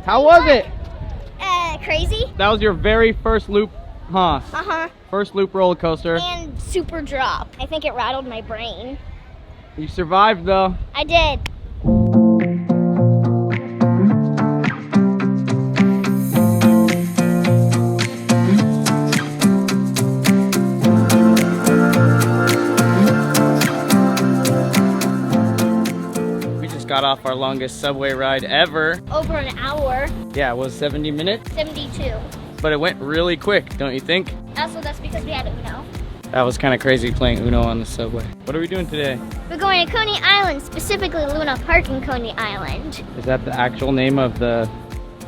How was it? Crazy. That was your very first loop, huh? Uh-huh. First loop roller coaster. And super drop. I think it rattled my brain. You survived though. I did. Got off our longest subway ride ever. Over an hour. Yeah, it was 70 minutes. 72. But it went really quick, don't you think? Also, that's because we had Uno. That was kind of crazy playing Uno on the subway. What are we doing today? We're going to Coney Island, specifically Luna Park in Coney Island. Is that the actual name of the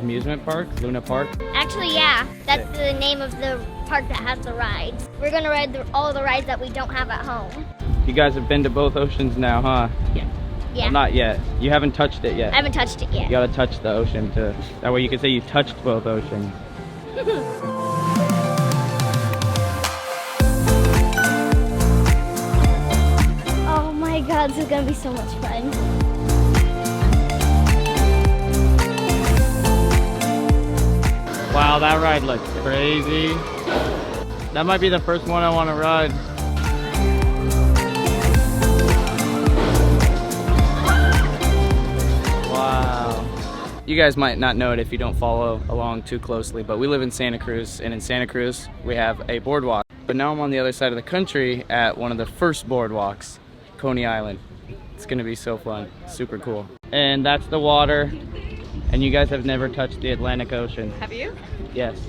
amusement park? Luna Park? Actually, yeah. That's the name of the park that has the rides. We're going to ride all the rides that we don't have at home. You guys have been to both oceans now, huh? Yeah. Yeah. Well, not yet. You haven't touched it yet. I haven't touched it yet. You gotta touch the ocean to, that way you can say you touched both oceans. Oh my god, this is gonna be so much fun. Wow, that ride looks crazy. That might be the first one I want to ride. You guys might not know it if you don't follow along too closely, but we live in Santa Cruz, and in Santa Cruz we have a boardwalk. But now I'm on the other side of the country at one of the first boardwalks, Coney Island. It's gonna be so fun, super cool. And that's the water, and you guys have never touched the Atlantic Ocean. Have you? Yes.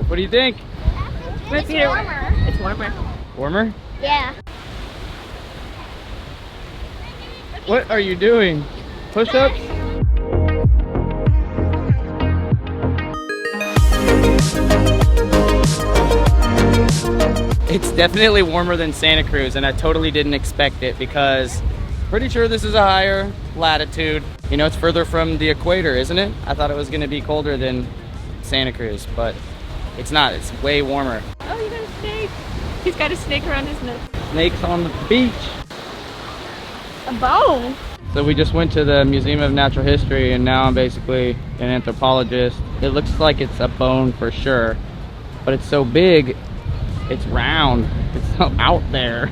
What do you think? It's warmer. It's warmer. Warmer? Yeah. What are you doing? Push-ups? It's definitely warmer than Santa Cruz, and I totally didn't expect it because pretty sure this is a higher latitude. You know, it's further from the equator, isn't it? I thought it was gonna be colder than Santa Cruz, but it's not. It's way warmer. Oh, you got a snake. He's got a snake around his neck. Snakes on the beach. A bone. So we just went to the Museum of Natural History, and now I'm basically an anthropologist. It looks like it's a bone for sure, but it's so big, it's round. It's so out there.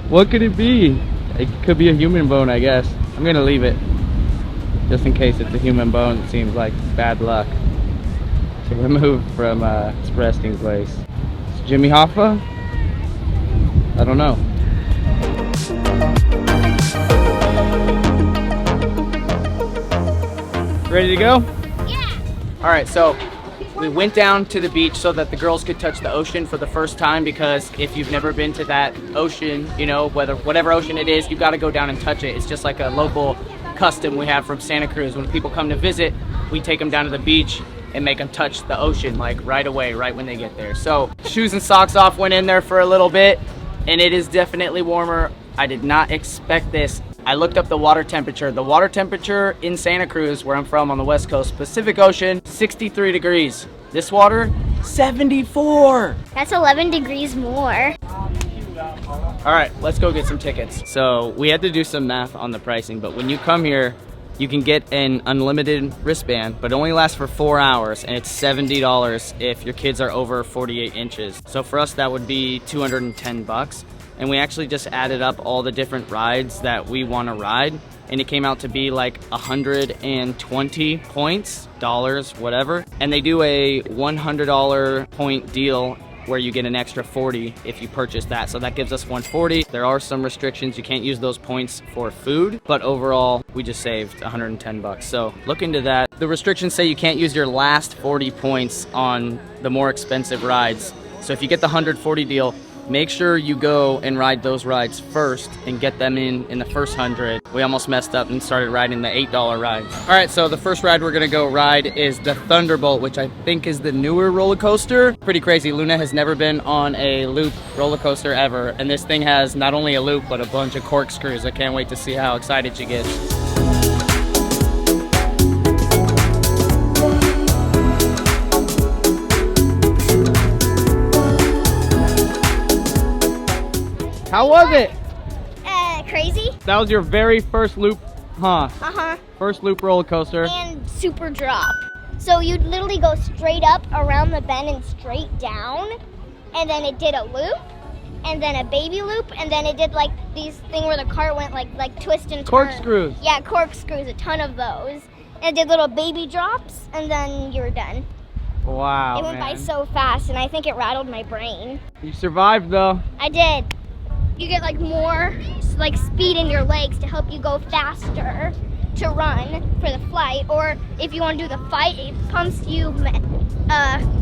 What could it be? It could be a human bone, I guess. I'm gonna leave it, just in case it's a human bone. It seems like bad luck to remove from its resting place. It's Jimmy Hoffa? I don't know. Ready to go? Yeah. All right, so we went down to the beach so that the girls could touch the ocean for the first time, because if you've never been to that ocean, you know, whatever ocean it is, you got to go down and touch it. It's just like a local custom we have from Santa Cruz. When people come to visit, we take them down to the beach and make them touch the ocean like right away, right when they get there. So shoes and socks off, went in there for a little bit, and it is definitely warmer. I did not expect this. I looked up the water temperature. The water temperature in Santa Cruz, where I'm from on the West Coast, Pacific Ocean, 63 degrees. This water, 74. That's 11 degrees more. All right, let's go get some tickets. So we had to do some math on the pricing, but when you come here, you can get an unlimited wristband, but it only lasts for 4 hours, and it's $70 if your kids are over 48 inches. So for us, that would be 210 bucks. And we actually just added up all the different rides that we want to ride, and it came out to be like 120 points, dollars, whatever. And they do a $100 point deal where you get an extra 40 if you purchase that. So that gives us 140. There are some restrictions. You can't use those points for food, but overall we just saved 110 bucks. So look into that. The restrictions say you can't use your last 40 points on the more expensive rides. So if you get the 140 deal, make sure you go and ride those rides first and get them in the first 100. We almost messed up and started riding the $8 rides. All right, so the first ride we're gonna go ride is the Thunderbolt, which I think is the newer roller coaster. Pretty crazy. Luna has never been on a loop roller coaster ever, and this thing has not only a loop, but a bunch of corkscrews. I can't wait to see how excited she gets. How was it? Crazy. That was your very first loop, huh? Uh-huh. First loop roller coaster. And super drop. So you'd literally go straight up around the bend and straight down. And then it did a loop. And then a baby loop. And then it did like these thing where the car went like twist and turn. Corkscrews. Yeah, corkscrews, a ton of those. And it did little baby drops. And then you were done. Wow, It went by so fast, and I think it rattled my brain. You survived though. I did. You get like more like speed in your legs to help you go faster to run for the flight, or if you want to do the fight, it pumps you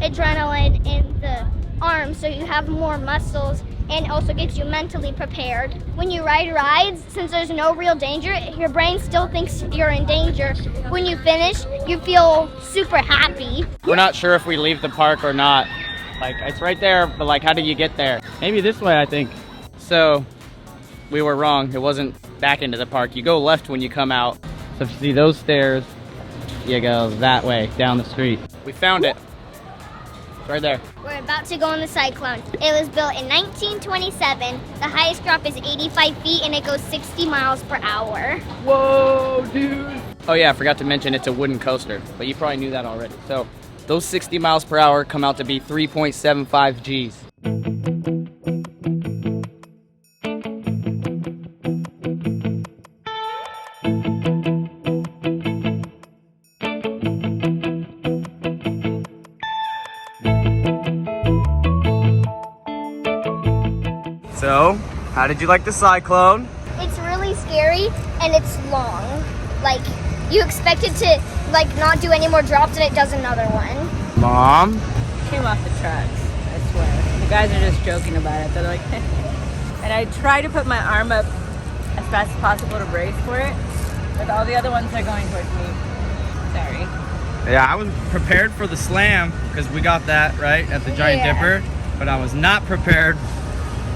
adrenaline in the arms so you have more muscles, and also gets you mentally prepared. When you ride rides, since there's no real danger, your brain still thinks you're in danger. When you finish, you feel super happy. We're not sure if we leave the park or not. Like, it's right there, but like, how do you get there? Maybe this way, I think. So, we were wrong. It wasn't back into the park. You go left when you come out. So if you see those stairs, you go that way, down the street. We found it. It's right there. We're about to go on the Cyclone. It was built in 1927. The highest drop is 85 feet and it goes 60 miles per hour. Whoa, dude. Oh yeah, I forgot to mention it's a wooden coaster, but you probably knew that already. So those 60 miles per hour come out to be 3.75 Gs. So, how did you like the Cyclone? It's really scary and it's long. Like, you expect it to like not do any more drops and it does another one. Mom? Came off the tracks, I swear. The guys are just joking about it. They're like, and I try to put my arm up as fast as possible to brace for it, but all the other ones are going towards me. Sorry. Yeah, I was prepared for the slam because we got that right at the Giant Dipper, but I was not prepared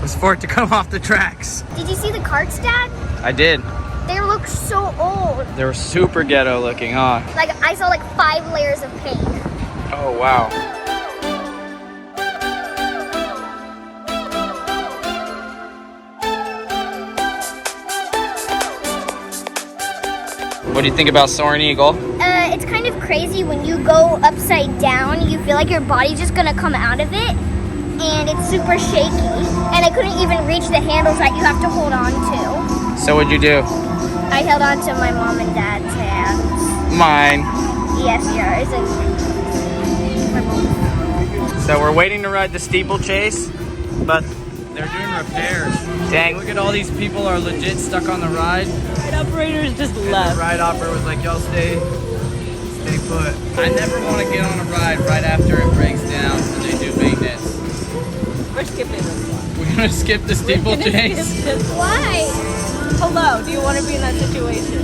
was for it to come off the tracks. Did you see the carts, Dad? I did. They look so old. They were super ghetto looking, huh? Like, I saw like 5 layers of paint. Oh, wow. What do you think about Soaring Eagle? It's kind of crazy when you go upside down, you feel like your body's just gonna come out of it, and it's super shaky. And I couldn't even reach the handles that you have to hold on to. So what'd you do? I held on to my mom and dad's hands. Mine. Yes, yours. And my mom's. So we're waiting to ride the Steeplechase, but they're doing repairs. Dang, look at all these people are legit stuck on the ride. Ride operators just And left. the ride operator was like, y'all stay put. I never want to get on a ride right after it breaks down and they do maintenance. We're skipping this one. We're gonna skip the Steeplechase. Why? Hello, do you want to be in that situation?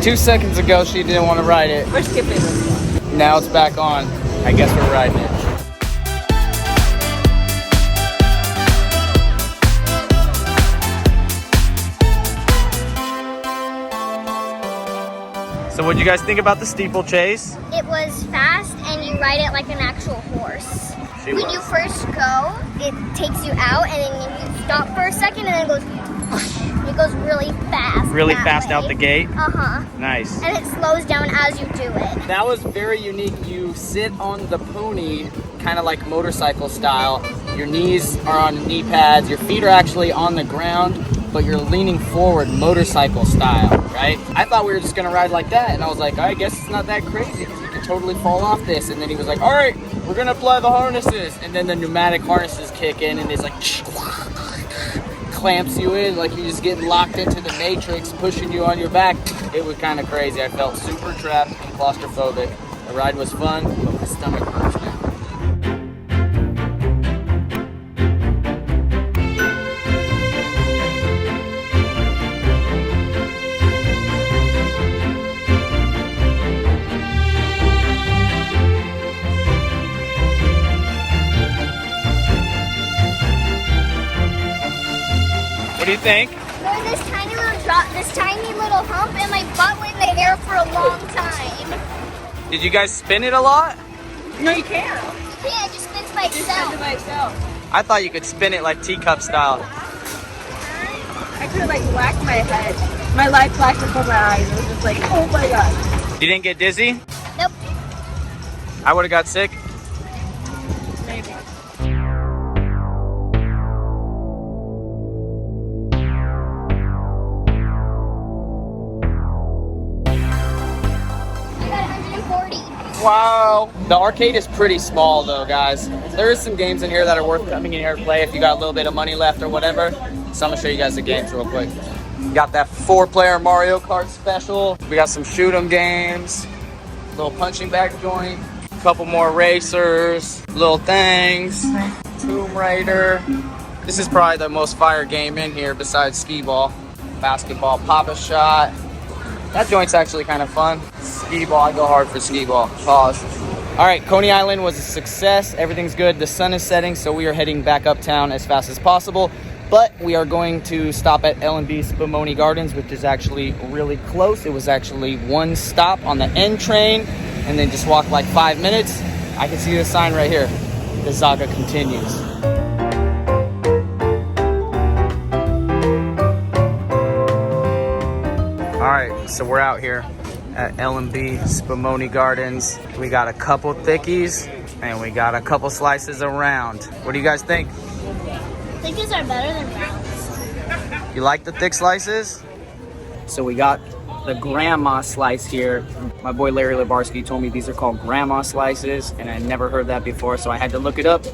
2 seconds ago, she didn't want to ride it. We're skipping this one. Now it's back on. I guess we're riding it. So what do you guys think about the Steeplechase? It was fast and you ride it like an actual horse. She When was. you first go, it takes you out and then you stop for a second and then it goes it goes really fast. Really that fast way. out the gate? Uh-huh. Nice. And it slows down as you do it. That was very unique. You sit on the pony, kind of like motorcycle style. Your knees are on knee pads. Your feet are actually on the ground, but you're leaning forward motorcycle style, right? I thought we were just gonna ride like that, and I was like, I guess it's not that crazy because you can totally fall off this. And then he was like, all right, we're gonna apply the harnesses. And then the pneumatic harnesses kick in, and it's like, clamps you in, like you're just getting locked into the matrix, pushing you on your back. It was kind of crazy. I felt super trapped and claustrophobic. The ride was fun, but my stomach hurts now. What do you think? There's this tiny little got this tiny little hump and my butt went in the air for a long time. Did you guys spin it a lot? No, you can't. Yeah, it just spins by Just spin it itself. by itself. I thought you could spin it like teacup style. I could have like whacked my head. My life flashed before my eyes. It was just like, oh my god. You didn't get dizzy? Nope. I would have got sick. Maybe. I got 140. Wow. The arcade is pretty small though, guys. There is some games in here that are worth coming in here to play if you got a little bit of money left or whatever. So I'm gonna show you guys the games real quick. Got that 4-player Mario Kart special. We got some shoot 'em games, little punching bag joint, a couple more racers, little things, Tomb Raider. This is probably the most fire game in here besides skee ball. Basketball, Pop-A-Shot. That joint's actually kind of fun. Skee ball, I go hard for skee ball. Pause. All right, Coney Island was a success. Everything's good. The sun is setting, so we are heading back uptown as fast as possible. But we are going to stop at L&B Spumoni Gardens, which is actually really close. It was actually one stop on the N train, and then just walk like 5 minutes. I can see the sign right here. The saga continues. All right, so we're out here at L&B Spumoni Gardens. We got a couple thickies and we got a couple slices of round. What do you guys think? Thickies are better than rounds. You like the thick slices? So we got the grandma slice here. My boy Larry Labarsky told me these are called grandma slices, and I never heard that before, so I had to look it up.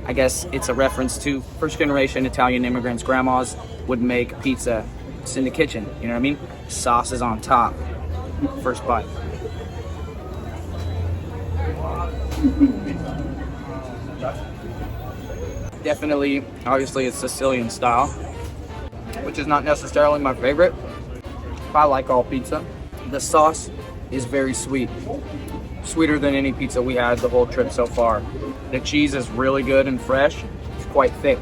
I guess it's a reference to first generation Italian immigrants. Grandmas would make pizza. It's in the kitchen, you know what I mean? Sauce is on top. First bite. Definitely, obviously it's Sicilian style, which is not necessarily my favorite. I like all pizza. The sauce is very sweet. Sweeter than any pizza we had the whole trip so far. The cheese is really good and fresh. It's quite thick.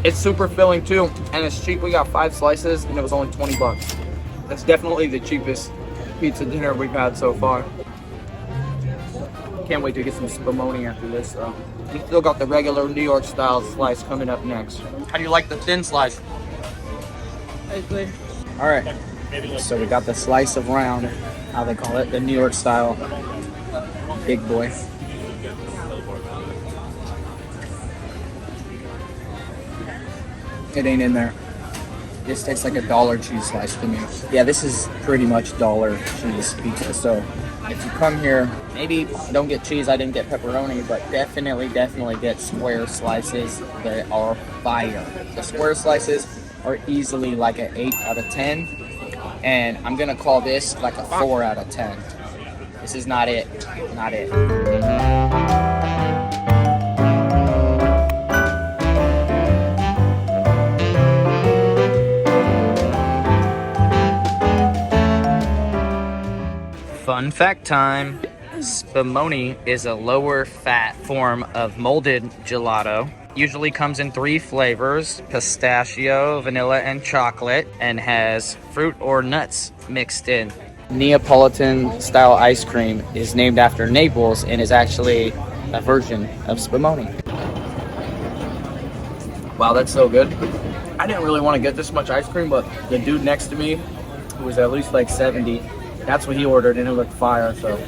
It's super filling too, and it's cheap. We got 5 slices and it was only 20 bucks. That's definitely the cheapest pizza dinner we've had so far. Can't wait to get some spumoni after this though. We still got the regular New York style slice coming up next. How do you like the thin slice? It's good. All right, so we got the slice of round, how they call it, the New York style big boy. It ain't in there. This tastes like a dollar cheese slice to me. Yeah, this is pretty much dollar cheese pizza. So if you come here, maybe don't get cheese. I didn't get pepperoni, but definitely get square slices that are fire. The square slices are easily like an 8 out of 10. And I'm gonna call this like a 4 out of 10. This is not it, not it. Fun fact time. Spumoni is a lower fat form of molded gelato. Usually comes in 3 flavors, pistachio, vanilla, and chocolate, and has fruit or nuts mixed in. Neapolitan style ice cream is named after Naples and is actually a version of Spumoni. Wow, that's so good. I didn't really want to get this much ice cream, but the dude next to me, who was at least like 70, that's what he ordered and it looked fire, so